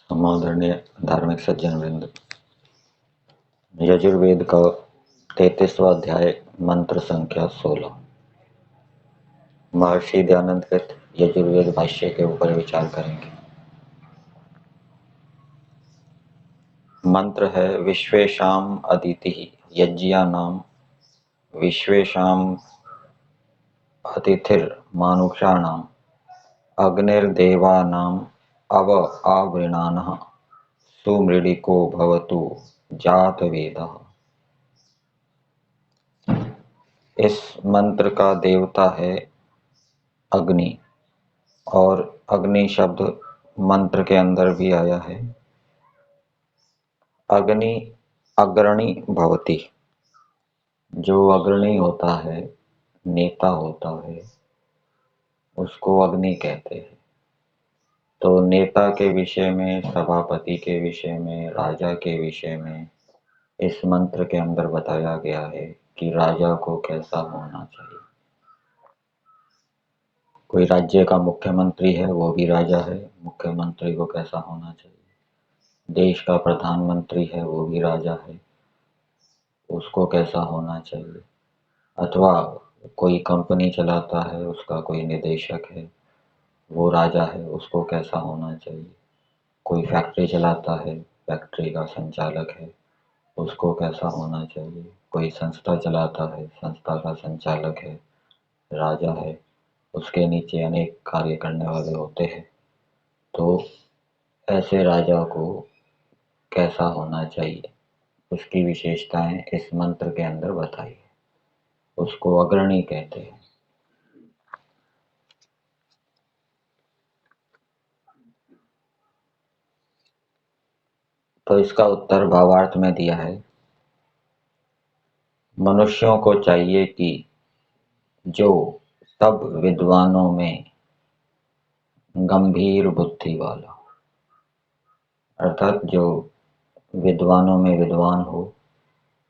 समादरणीय धार्मिक सज्जन वृंद, यजुर्वेद का 33वां अध्याय मंत्र संख्या 16 महर्षि दयानंद कृत यजुर्वेद भाष्य के ऊपर विचार करेंगे। मंत्र है विश्वेशाम अदिति यज्ञानाम विश्वेशाम अतिथिर मानुषाणाम अग्निर्देवानाम अव आवृणानः सुमृडिको भवतु जातवेदः। इस मंत्र का देवता है अग्नि और अग्नि शब्द मंत्र के अंदर भी आया है। अग्नि अग्रणी भवति, जो अग्रणी होता है, नेता होता है, उसको अग्नि कहते हैं। तो नेता के विषय में, सभापति के विषय में, राजा के विषय में इस मंत्र के अंदर बताया गया है कि राजा को कैसा होना चाहिए। कोई राज्य का मुख्यमंत्री है, वो भी राजा है, मुख्यमंत्री को कैसा होना चाहिए। देश का प्रधानमंत्री है, वो भी राजा है, उसको कैसा होना चाहिए। अथवा कोई कंपनी चलाता है, उसका कोई निदेशक है, वो राजा है, उसको कैसा होना चाहिए। कोई फैक्ट्री चलाता है, फैक्ट्री का संचालक है, उसको कैसा होना चाहिए। कोई संस्था चलाता है, संस्था का संचालक है, राजा है, उसके नीचे अनेक कार्य करने वाले होते हैं। तो ऐसे राजा को कैसा होना चाहिए, उसकी विशेषताएं इस मंत्र के अंदर बताई है। उसको अग्रणी कहते हैं। तो इसका उत्तर भावार्थ में दिया है। मनुष्यों को चाहिए कि जो सब विद्वानों में गंभीर बुद्धि वाला, अर्थात जो विद्वानों में विद्वान हो,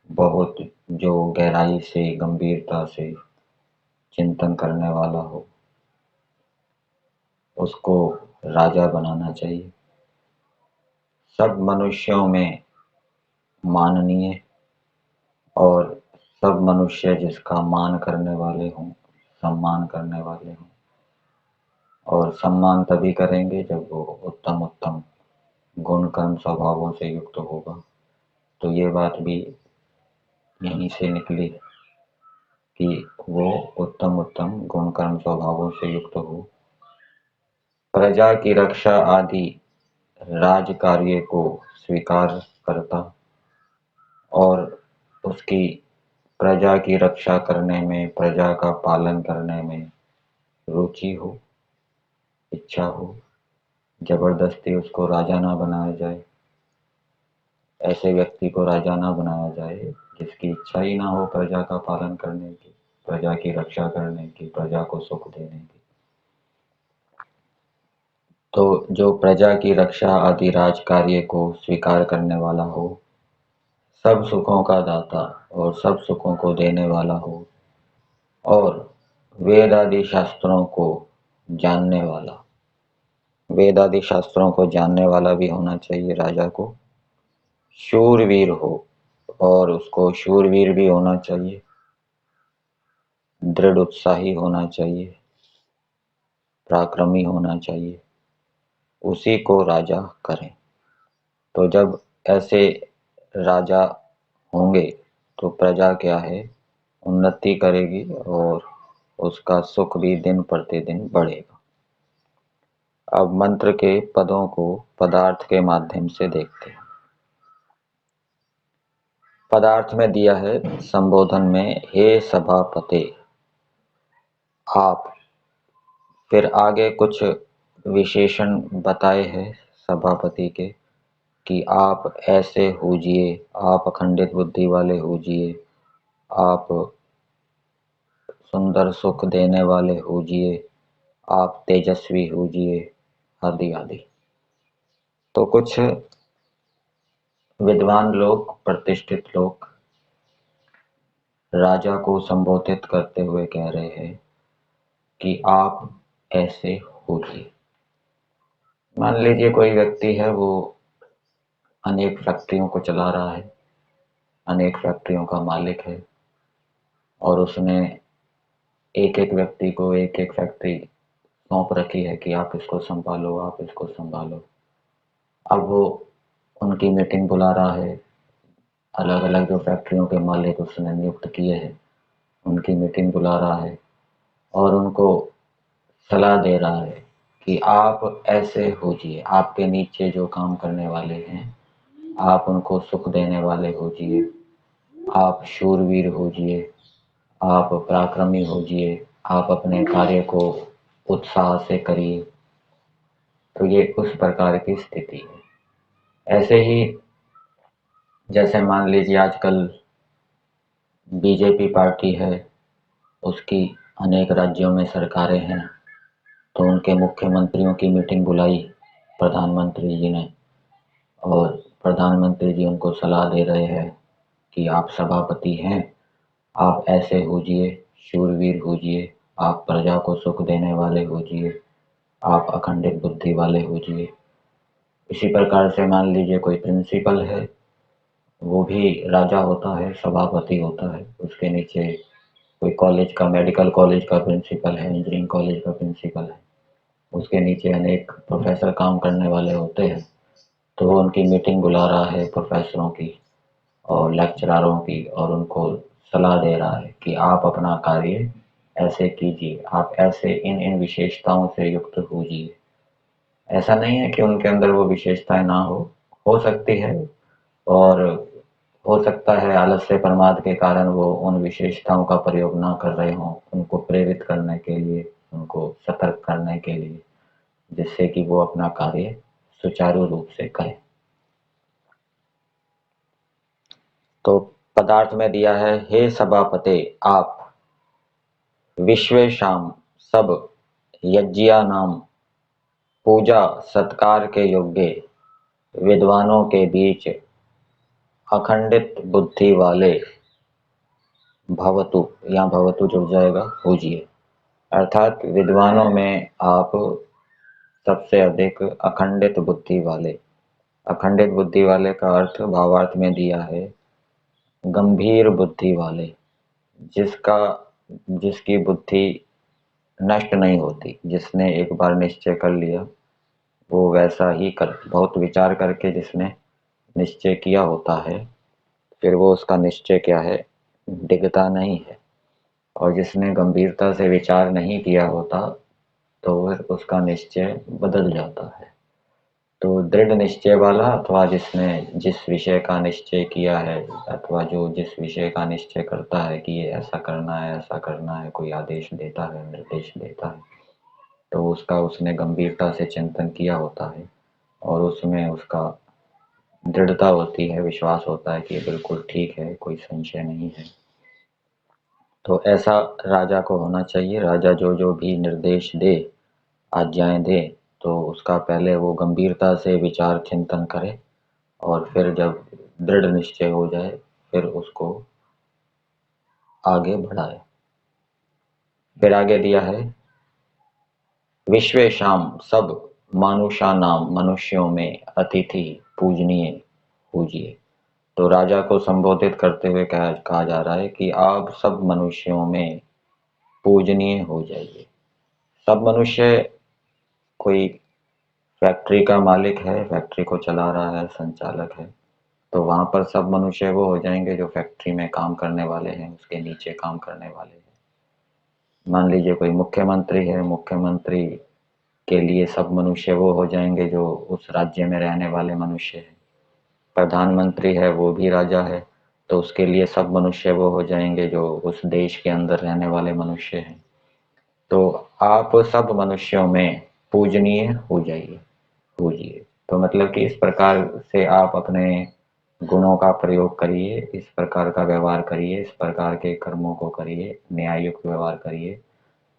बहुत जो गहराई से गंभीरता से चिंतन करने वाला हो, उसको राजा बनाना चाहिए। सब मनुष्यों में माननीय और सब मनुष्य जिसका मान करने वाले हों, सम्मान करने वाले हों। और सम्मान तभी करेंगे जब वो उत्तम उत्तम गुण कर्म स्वभावों से युक्त होगा। तो ये बात भी यहीं से निकली कि वो उत्तम उत्तम गुण कर्म स्वभावों से युक्त हो, प्रजा की रक्षा आदि राज कार्य को स्वीकार करता और उसकी प्रजा की रक्षा करने में, प्रजा का पालन करने में रुचि हो, इच्छा हो। जबरदस्ती उसको राजा ना बनाया जाए, ऐसे व्यक्ति को राजा ना बनाया जाए जिसकी इच्छा ही ना हो प्रजा का पालन करने की, प्रजा की रक्षा करने की, प्रजा को सुख देने की। तो जो प्रजा की रक्षा आदि राज कार्य को स्वीकार करने वाला हो, सब सुखों का दाता और सब सुखों को देने वाला हो, और वेद आदि शास्त्रों को जानने वाला, वेद आदि शास्त्रों को जानने वाला भी होना चाहिए राजा को। शूरवीर हो, और उसको शूरवीर भी होना चाहिए, दृढ़ उत्साही होना चाहिए, पराक्रमी होना चाहिए, उसी को राजा करें। तो जब ऐसे राजा होंगे तो प्रजा क्या है, उन्नति करेगी और उसका सुख भी दिन प्रतिदिन बढ़ेगा। अब मंत्र के पदों को पदार्थ के माध्यम से देखते हैं। पदार्थ में दिया है संबोधन में, हे सभापते आप। फिर आगे कुछ विशेषण बताए हैं सभापति के कि आप ऐसे होजिए, आप अखंडित बुद्धि वाले होजिए, आप सुंदर सुख देने वाले होजिए, आप तेजस्वी होजिए, आदि आदि। तो कुछ विद्वान लोग, प्रतिष्ठित लोग राजा को संबोधित करते हुए कह रहे हैं कि आप ऐसे होजिए। मान लीजिए कोई व्यक्ति है, वो अनेक फैक्ट्रियों को चला रहा है, अनेक फैक्ट्रियों का मालिक है, और उसने एक एक व्यक्ति को एक एक फैक्ट्री सौंप रखी है कि आप इसको संभालो, आप इसको संभालो। अब वो उनकी मीटिंग बुला रहा है, अलग अलग जो फैक्ट्रियों के मालिक उसने नियुक्त किए हैं उनकी मीटिंग बुला रहा है, और उनको सलाह दे रहा है कि आप ऐसे होजिए, आपके नीचे जो काम करने वाले हैं आप उनको सुख देने वाले होजिए, आप शूरवीर होजिए, आप पराक्रमी होजिए, आप अपने कार्य को उत्साह से करिए। तो ये उस प्रकार की स्थिति है। ऐसे ही जैसे मान लीजिए आजकल बीजेपी पार्टी है, उसकी अनेक राज्यों में सरकारें हैं, तो उनके मुख्यमंत्रियों की मीटिंग बुलाई प्रधानमंत्री जी ने, और प्रधानमंत्री जी उनको सलाह दे रहे हैं कि आप सभापति हैं, आप ऐसे होजिए, शूरवीर होजिए, आप प्रजा को सुख देने वाले होजिए, आप अखंडित बुद्धि वाले होजिए। इसी प्रकार से मान लीजिए कोई प्रिंसिपल है, वो भी राजा होता है, सभापति होता है, उसके नीचे कोई कॉलेज का, मेडिकल कॉलेज का प्रिंसिपल है, इंजीनियरिंग कॉलेज का प्रिंसिपल है, उसके नीचे अनेक प्रोफेसर काम करने वाले होते हैं। तो वो उनकी मीटिंग बुला रहा है प्रोफेसरों की और लेक्चरारों की, और उनको सलाह दे रहा है कि आप अपना कार्य ऐसे कीजिए, आप ऐसे इन इन विशेषताओं से युक्त होजिए। ऐसा नहीं है कि उनके अंदर वो विशेषताएं ना हो सकती है, और हो सकता है आलस्य प्रमाद के कारण वो उन विशेषताओं का प्रयोग ना कर रहे हों, उनको प्रेरित करने के लिए, उनको सतर्क करने के लिए, जिससे कि वो अपना कार्य सुचारू रूप से करें। तो पदार्थ में दिया है, हे सभापते आप विश्वेशाम सब यज्ञा नाम पूजा सत्कार के योग्य विद्वानों के बीच अखंडित बुद्धि वाले भवतु, यहाँ भवतु जुड़ जाएगा, होजिए। अर्थात विद्वानों में आप सबसे अधिक अखंडित बुद्धि वाले। अखंडित बुद्धि वाले का अर्थ भावार्थ में दिया है गंभीर बुद्धि वाले, जिसका जिसकी बुद्धि नष्ट नहीं होती, जिसने एक बार निश्चय कर लिया वो वैसा ही कर, बहुत विचार करके जिसने निश्चय किया होता है, फिर वो उसका निश्चय क्या है, डिगता नहीं है। और जिसने गंभीरता से विचार नहीं किया होता तो फिर उसका निश्चय बदल जाता है। तो दृढ़ निश्चय वाला, अथवा जिसने जिस विषय का निश्चय किया है, अथवा जो जिस विषय का निश्चय करता है कि ये ऐसा करना है, ऐसा करना है, कोई आदेश देता है, निर्देश देता है, तो उसका उसने गंभीरता से चिंतन किया होता है, और उसमें उसका दृढ़ता होती है, विश्वास होता है कि ये बिल्कुल ठीक है, कोई संशय नहीं है। तो ऐसा राजा को होना चाहिए। राजा जो जो भी निर्देश दे, आज्ञाएं दे, तो उसका पहले वो गंभीरता से विचार चिंतन करे, और फिर जब दृढ़ निश्चय हो जाए फिर उसको आगे बढ़ाए। फिर आगे दिया है, विश्वेशाम सब मानुषा नाम मनुष्यों में अतिथि पूजनीय पूजिए। तो राजा को संबोधित करते हुए कहा जा रहा है कि आप सब मनुष्यों में पूजनीय हो जाइए। सब मनुष्य, कोई फैक्ट्री का मालिक है, फैक्ट्री को चला रहा है, संचालक है, तो वहां पर सब मनुष्य वो हो जाएंगे जो फैक्ट्री में काम करने वाले हैं, उसके नीचे काम करने वाले हैं। मान लीजिए कोई मुख्यमंत्री है, मुख्यमंत्री के लिए सब मनुष्य वो हो जाएंगे जो उस राज्य में रहने वाले मनुष्य हैं। प्रधानमंत्री है, वो भी राजा है, तो उसके लिए सब मनुष्य वो हो जाएंगे जो उस देश के अंदर रहने वाले मनुष्य हैं। तो आप सब मनुष्यों में पूजनीय हो जाइए, पूजिए। तो मतलब कि इस प्रकार से आप अपने गुणों का प्रयोग करिए, इस प्रकार का व्यवहार करिए, इस प्रकार के कर्मों को करिए, न्याययुक्त व्यवहार करिए,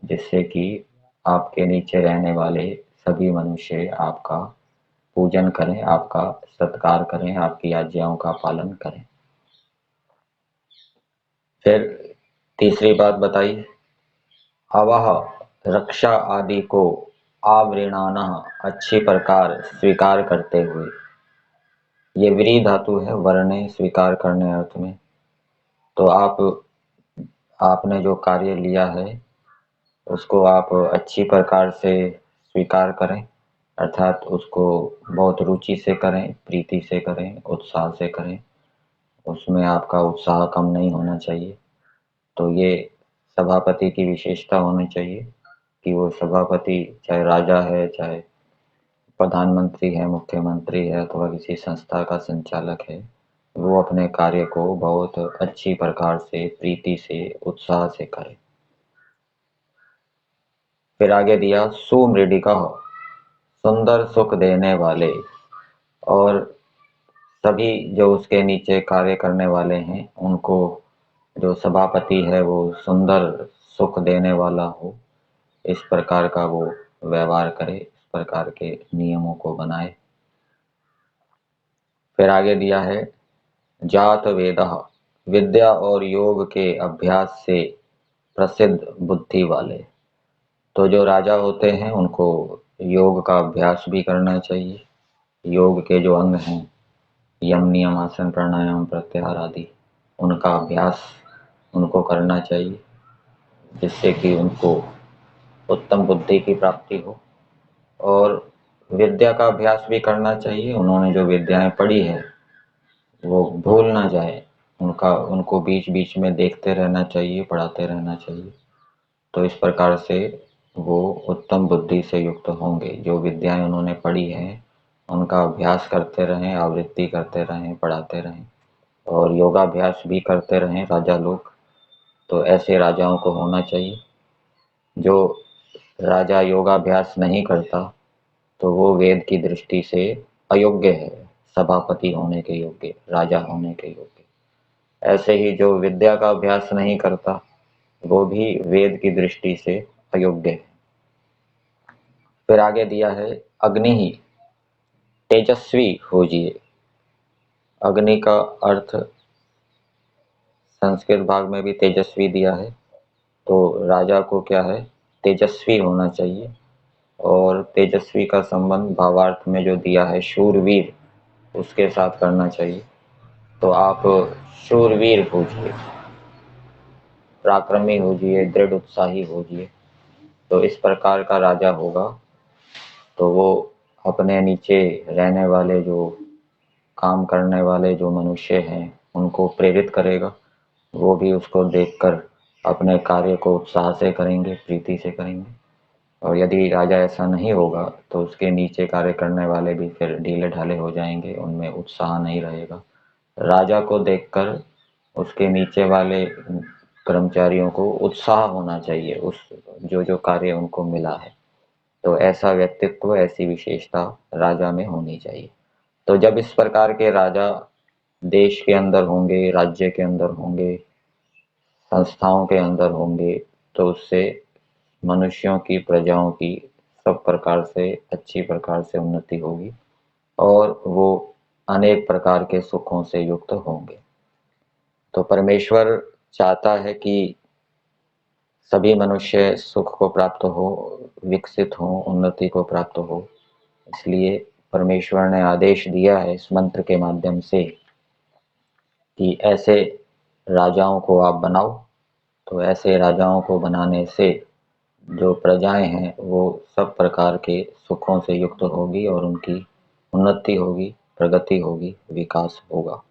जिससे कि आपके नीचे रहने वाले सभी मनुष्य आपका पूजन करें, आपका सत्कार करें, आपकी आज्ञाओं का पालन करें। फिर तीसरी बात बताइए, अवह रक्षा आदि को आवृणानः अच्छी प्रकार स्वीकार करते हुए। ये व्री धातु है वरणे स्वीकार करने अर्थ में। तो आपने जो कार्य लिया है उसको आप अच्छी प्रकार से स्वीकार करें, अर्थात उसको बहुत रुचि से करें, प्रीति से करें, उत्साह से करें। उसमें आपका उत्साह कम नहीं होना चाहिए। तो ये सभापति की विशेषता होनी चाहिए कि वो सभापति चाहे राजा है, चाहे प्रधानमंत्री है, मुख्यमंत्री है, अथवा किसी संस्था का संचालक है, वो अपने कार्य को बहुत अच्छी प्रकार से, प्रीति से, उत्साह से करे। फिर आगे दिया सुमृडिका, सुंदर सुख देने वाले, और सभी जो उसके नीचे कार्य करने वाले हैं उनको जो सभापति है वो सुंदर सुख देने वाला हो, इस प्रकार का वो व्यवहार करे, इस प्रकार के नियमों को बनाए। फिर आगे दिया है जात वेदः, विद्या और योग के अभ्यास से प्रसिद्ध बुद्धि वाले। तो जो राजा होते हैं उनको योग का अभ्यास भी करना चाहिए। योग के जो अंग हैं, यम नियम आसन प्राणायाम प्रत्याहार आदि, उनका अभ्यास उनको करना चाहिए, जिससे कि उनको उत्तम बुद्धि की प्राप्ति हो। और विद्या का अभ्यास भी करना चाहिए। उन्होंने जो विद्याएं पढ़ी है वो भूल ना जाए, उनको बीच बीच में देखते रहना चाहिए, पढ़ाते रहना चाहिए। तो इस प्रकार से वो उत्तम बुद्धि से युक्त होंगे। जो विद्याएं उन्होंने पढ़ी हैं उनका अभ्यास करते रहें, आवृत्ति करते रहें, पढ़ाते रहें, और योगाभ्यास भी करते रहें राजा लोग। तो ऐसे राजाओं को होना चाहिए। जो राजा योगाभ्यास नहीं करता तो वो वेद की दृष्टि से अयोग्य है, सभापति होने के योग्य, राजा होने के योग्य। ऐसे ही जो विद्या का अभ्यास नहीं करता वो भी वेद की दृष्टि से अयोग्य है। फिर आगे दिया है अग्नि ही, तेजस्वी होजिए। अग्नि का अर्थ संस्कृत भाग में भी तेजस्वी दिया है। तो राजा को क्या है, तेजस्वी होना चाहिए। और तेजस्वी का संबंध भावार्थ में जो दिया है शूरवीर, उसके साथ करना चाहिए। तो आप शूरवीर होजिए, पराक्रमी होजिए, दृढ़ उत्साही होजिए। तो इस प्रकार का राजा होगा तो वो अपने नीचे रहने वाले, जो काम करने वाले जो मनुष्य हैं उनको प्रेरित करेगा। वो भी उसको देखकर अपने कार्य को उत्साह से करेंगे, प्रीति से करेंगे। और यदि राजा ऐसा नहीं होगा तो उसके नीचे कार्य करने वाले भी फिर ढीले ढाले हो जाएंगे, उनमें उत्साह नहीं रहेगा। राजा को देखकर उसके नीचे वाले कर्मचारियों को उत्साह होना चाहिए, उस जो जो कार्य उनको मिला है। तो ऐसा व्यक्तित्व, ऐसी विशेषता राजा में होनी चाहिए। तो जब इस प्रकार के राजा देश के अंदर होंगे, राज्य के अंदर होंगे, संस्थाओं के अंदर होंगे, तो उससे मनुष्यों की, प्रजाओं की सब प्रकार से, अच्छी प्रकार से उन्नति होगी और वो अनेक प्रकार के सुखों से युक्त होंगे। तो परमेश्वर चाहता है कि सभी मनुष्य सुख को प्राप्त हो, विकसित हो, उन्नति को प्राप्त हो। इसलिए परमेश्वर ने आदेश दिया है इस मंत्र के माध्यम से कि ऐसे राजाओं को आप बनाओ। तो ऐसे राजाओं को बनाने से जो प्रजाएं हैं वो सब प्रकार के सुखों से युक्त होगी और उनकी उन्नति होगी, प्रगति होगी, विकास होगा।